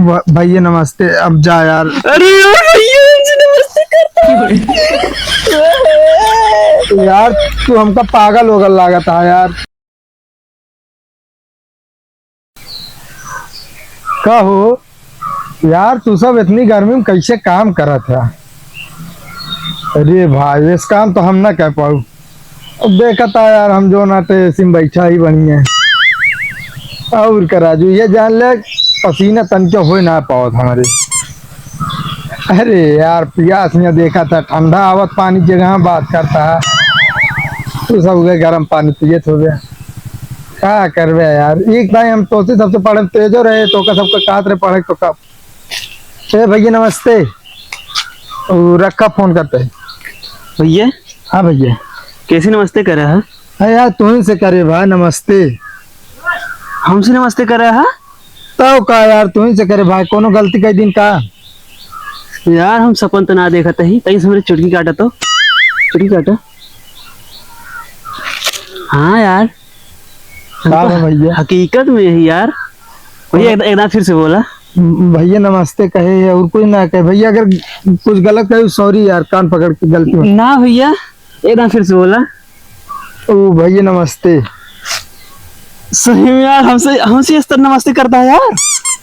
भैया नमस्ते। अब जा यार। अरे यार भैया हमसे नमस्ते करता यार तू हमका पागल वगल लागत है यार। का हो यार, तू सब इतनी गर्मी में कैसे काम करत है? अरे भाई इस काम तो हम ना कह पाऊ। अब देखता यार, हम जो नाटे सिम बैठा ही बनी है और कराजू ये जान ले पसीना तन के हो ना पावत हमारे। अरे यार प्यास में देखा था, ठंडा आवत पानी जगह बात करता है, तू सब गए गर्म पानी पिए हो गया। क्या करवे यार, एक टाइम हम तो सबसे पढ़े तेजो रहे तो का सबका कात रहे पढ़े तो कब। ए भैया नमस्ते। रखा फोन करते है भैया। हाँ भैया कैसे नमस्ते कर रहा है? अरे यार तू ही से करे भाई नमस्ते। हमसे नमस्ते कर रहा है? तो का यार तू ही से करे भाई, कोनो गलती कई दिन का यार हम सपन तो ना देखा ही तई से मेरी चुटकी काटा तो चुटकी काटा। हाँ यार भैया हकीकत में ही यार। भैया एकदम फिर से बोला। भैया नमस्ते कहे और कोई ना कहे भैया, अगर कुछ गलत कहे सॉरी यार, कान पकड़ के गलती हो ना भैया एकदम फिर से बोला। ओ भैया नमस्ते। सही में यार हमसे हमसे इस तरह नमस्ते करता है यार।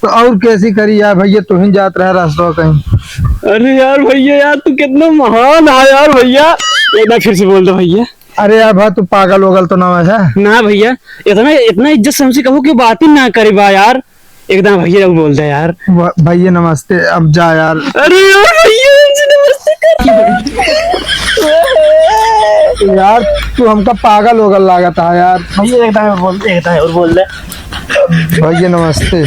तो और कैसी करी यार भैया, तू ही जात रहा रास्ता कहीं। अरे यार भैया यार तू कितना महान है यार भैया। एकदम फिर से बोल दो भैया। अरे यार भाई तू पागल वगल तो ना है ना भैया, इतना इतना इज्जत से हमसे कहो कि बात ही ना करे बा यार। एकदम भैया बोल दे यार। भैया नमस्ते। अब जा यार। अरे यार भैया हमसे नमस्ते कर यार तू हमका पागल वगल लागत है यार। भैया एकदम बोल दे, एकदम और बोल दे। भैया नमस्ते।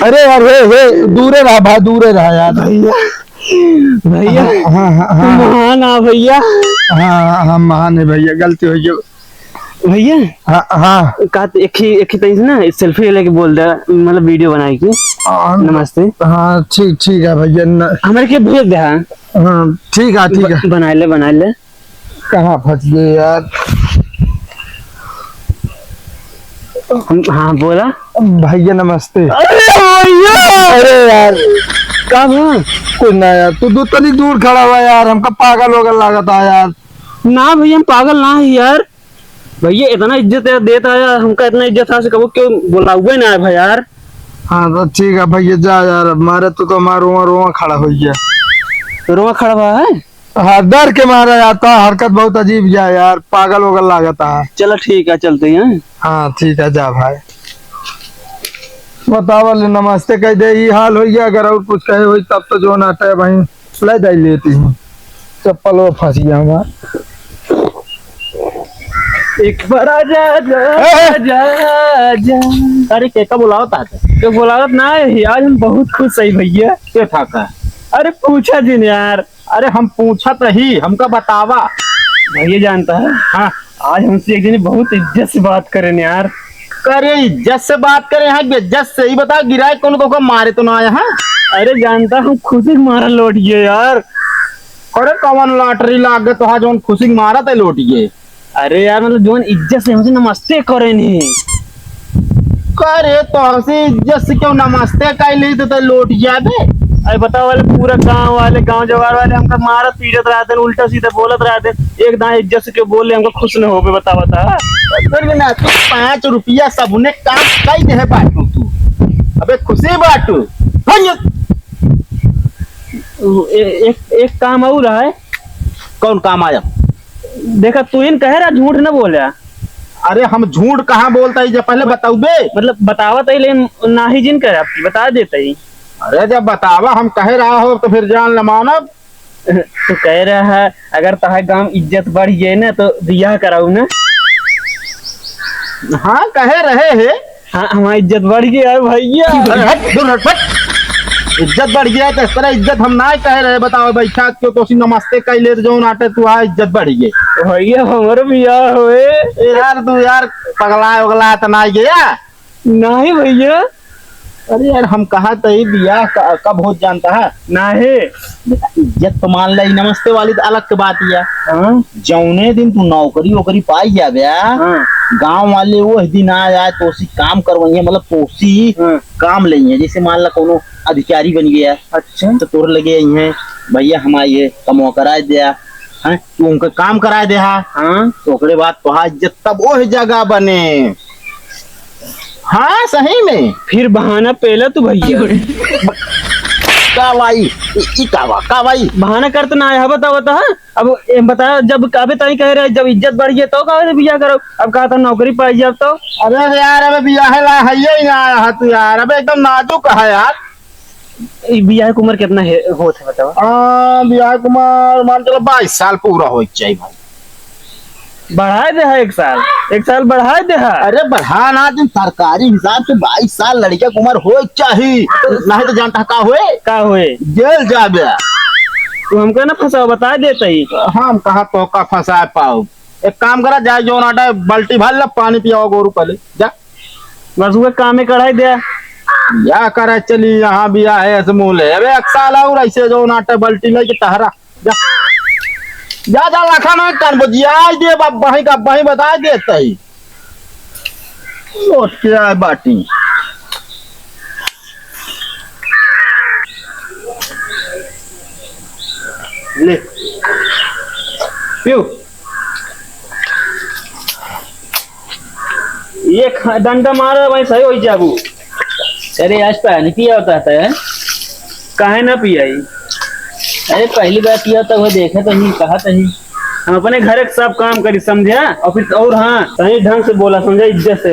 अरे यार वे दूरे रहा भाई, दूरे रहा यार। भैया भैया हाँ हाँ हाँ महान है भैया। हाँ हाँ महान है भैया, गलती हो गई भैया। हाँ हाँ का एक ही तरी से ना सेल्फी लेके बोल दे, मतलब वीडियो बनाई के नमस्ते। हाँ ठीक है भैया। हमारे के भेज दे। हाँ ठीक है बना ले। कहाँ फंस गए यार। हाँ बोला। भैया नमस्ते। अरे भैया अरे यार कब कुछ ना यार, तू दो तनी दूर खड़ा हुआ यार, हमका पागल वगल लागत है यार। ना भैया हम पागल ना है यार। भैया इतना इज्जत देता है हमका, इतना इज्जत है कबो क्यों बोला हुआ ना है भाई यार। हाँ तो ठीक है भैया जा यार, हमारे तो हमारा रोआ रोआ खड़ा हो गया। रोआ खड़ा हुआ है? हाँ डर के मारा जाता, हरकत बहुत अजीब जा यार, पागल वगल लागता है। चलो ठीक है चलते हैं। हाँ ठीक है जा भाई। बतावल नमस्ते कह दे ही हाल हो गया, अगर और कुछ कहे हुई तब तो जो नाटा है भाई ले दे लेती हूँ। चप्पल वो फंस गया हमारा। एक बार जा। अरे क्या बुलाओ था क्यों बुलावत ना है? आज हम बहुत खुश है भैया। क्या था का? अरे पूछा जी यार। अरे हम पूछा तो ही, हमका बतावा। भैया जानता है हाँ आज हमसे एक दिन बहुत इज्जत से बात करें यार। करे इज्जत से बात करे हैं, बेइज्जत से ही बता। गिराए कौन तो मारे तो ना आया है? अरे जानता हम खुशी मारा लौट गए यार। अरे कौन लॉटरी लाग गए तो जो खुशी मारा था लौट गए। अरे यार मतलब जो इज्जत से हमसे नमस्ते करे नहीं करे तो हमसे इज्जत से क्यों नमस्ते कह ली तो लौट गया बे। अरे बताओ वाले पूरा गांव जवार वाले हमका मारत पीटत रहते, उल्टा सीधा बोलत रहते। एकदम इज्जत से क्यों बोले हमको खुश न हो बता ना तू 5 रुपया सबने काम कई दे बाटू तू। अबे खुशी बाटू। एक काम और है। कौन काम आया? देखा तू इन कह रहा झूठ न बोला। अरे हम झूठ कहाँ बोलता है, पहले बताऊ बे। मतलब बतावत है लेकिन ना ही जिन कर आपकी बता देता ही। अरे जब बतावा हम कह रहा हो तो फिर जान ल मानब। तो कह रहा है अगर तहां गांव इज्जत बढ़ गई ना तो बियाह कराऊ ना। हाँ कहे रहे है। हाँ हमारी इज्जत बढ़ गई है भैया। दूर हट इज्जत बढ़ गया तो इस तरह इज्जत हम ना कह रहे। बताओ बैठा क्यों तो नमस्ते कह ले जो नाटे तू आ इज्जत बढ़ गई। भैया हमारे बियाह हुए यार तू यार पगला उगला तो ना गया नहीं भैया। अरे यार हम कहा तो ही बियाह कब हो जानता है। ना है। इज्जत तो मान ली, नमस्ते वाली तो अलग की बात है। हाँ जौने दिन तू नौकरी वोकरी पाई जाबे, हाँ गांव वाले वो दिन आ जाए तो उसी काम करवाइए, मतलब पोसी हाँ। काम लेंगे। जैसे मान ला कोनो अधिकारी बन गया अच्छा तो तोर लगे हैं भैया हम आइए कमो कराए दिया है, तू उनका काम कराए दे हाँ तो ओकरे बाद तोहार इज्जत तब वो जगह बने। हाँ सही में। फिर बहाना पहले तू भैया का भाई का भाई बहाना करते ना है। बता बता अब बता, जब काबे ताई कह रहे जब इज्जत बढ़ गई तो काबे बिया करो। अब कहा था नौकरी पाई जब तो अरे यार अबे बियाह ला है ही ना आया है तू यार, अबे एकदम नाजुक है यार। बिया की उम्र कितना है होते बताओ। बियाह कुमार मान चलो 22 साल पूरा हो चाहिए भाई। बढ़ाए दे है 1 साल बढ़ाए दे है। अरे बढ़ा ना तुम सरकारी हिसाब से 22 साल लड़के की उम्र हो चाहिए, नहीं तो जानता का हुए का हुए जेल जाबे। तू हमको ना फंसाओ बता देता ही। हम कहा तो का फंसा पाओ। एक काम करा जाए जो नाटा बाल्टी भर ला पानी पियाओ गोरू पहले जा। बस वो काम में कढ़ाई दिया या करे चली यहाँ बिया है असमूल है। अबे 1 साल और ऐसे जो नाटे बाल्टी लेके टहरा जा जा जा लाखा ना कान बजिया दे बाप भाई का भाई बता देता ही सोच के आए बाटी। ले पियो ये डंडा मारा भाई सही हो जाबू। अरे आज पानी पिया होता है। काहे ना पियाई। अरे पहली बार पिया तो वो देखा तो नहीं, कहा तो नहीं। हम अपने घर के सब काम करी समझा और फिर और हाँ सही ढंग से बोला समझा इज्जत से।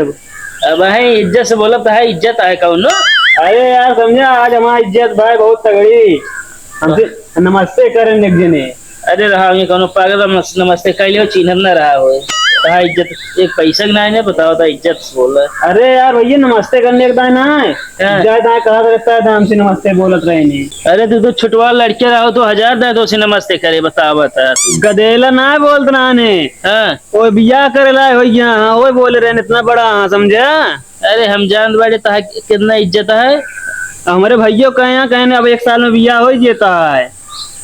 अब है इज्जत से बोला तो है इज्जत है कौन। अरे यार समझा आज हमारी इज्जत भाई बहुत तगड़ी। हमसे नमस्ते करें एक जने। अरे रहा ये कौन पागल नमस्ते कह लियो चिन्ह न रहा हो कहा इज्जत एक पैसा के नहीं बताओ था इज्जत से बोल रहा। अरे यार भैया नमस्ते करने का ना है ज्यादा कहा रहता है हमसे नमस्ते बोलत रहे नहीं। अरे तू तो छुटवा लड़के रहो तो 1000 दे दो से नमस्ते करे बताओ बता। गदेला ना बोलत रहा हाँ वो बिया करे ला भैया हाँ वो बोले रहे इतना बड़ा हाँ समझा। अरे हम जान बड़े तो कितना इज्जत है हमारे भैया कहने अब 1 साल में बिया हो जाता है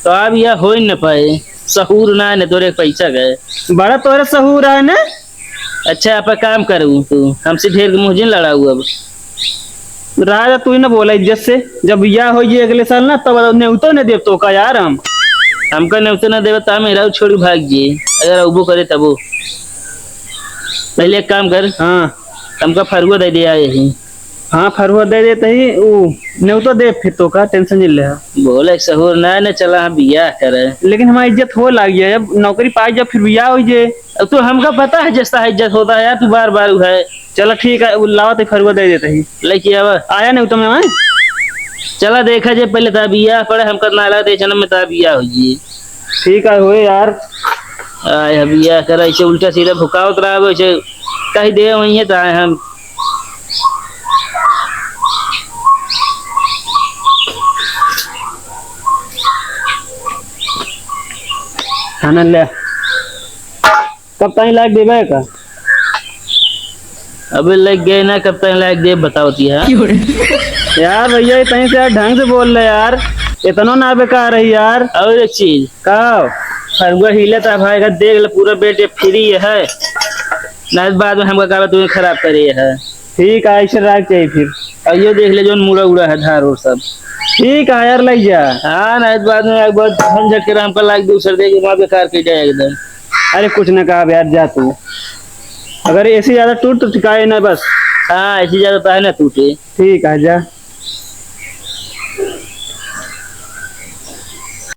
तो अब यह हो ही न पाए सहूर ना है तोरे पैसा गए बड़ा तोरे सहूर है ना। अच्छा आप काम करूँ तू हमसे ढेर मुझे लड़ा हुआ अब राजा तू ही ना बोला इज्जत से जब बिया हो जाए अगले साल ना तब न्यूतो न देव तो का यार हमका न्यूतो न देवे तो मेरा छोड़ी भाग जी अगर उबो करे तब पहले एक काम कर। हाँ हमका फरुआ दे दिया यही। हाँ फरुआ दे देते ही न्यूतो दे फिर तो का टेंशन नहीं ले। बोले सहूर ना न चला हम बिया करे लेकिन हमारी इज्जत हो लग गया जब नौकरी पाई जब फिर बिया हो जाए। अब तो हमका पता है जैसा इज्जत होता है यार तू बार बार है। चलो ठीक है लावा तो फरुआ दे देते ही लेकिन अब आया नहीं तो मैं चला देखा जाए पहले था बिया पड़े हमका नाला दे जन्म में था बिया हो जी। ठीक है हुए यार आए बिया कर ऐसे उल्टा सीधा भुकावत रहा वैसे कहीं दे वही है तो आए हम। खाना ले कब तक लायक देवे का। अबे लग गए ना कब तक लायक दे बताओ है यार भैया ये कहीं से यार ढंग से बोल रहे यार इतना ना बेकार है यार। और एक चीज का फरुआ हिले था भाई का देख ले पूरा बेटे फ्री है ना बाद में हमका कहा तुम्हें खराब करे है। ठीक है ऐसे रख चाहिए फिर और ये देख ले जो मुड़ा उड़ा है धार और सब। ठीक है यार लग जा। हाँ ना बाद में एक बार झंझट के हमका लाग दूसर दे वहाँ बेकार के जाए एकदम। अरे कुछ ना कहा यार जा तू अगर ऐसे ज्यादा टूट तो ठिकाए ना बस। हाँ ऐसी ज्यादा है ना टूटे। ठीक है जा।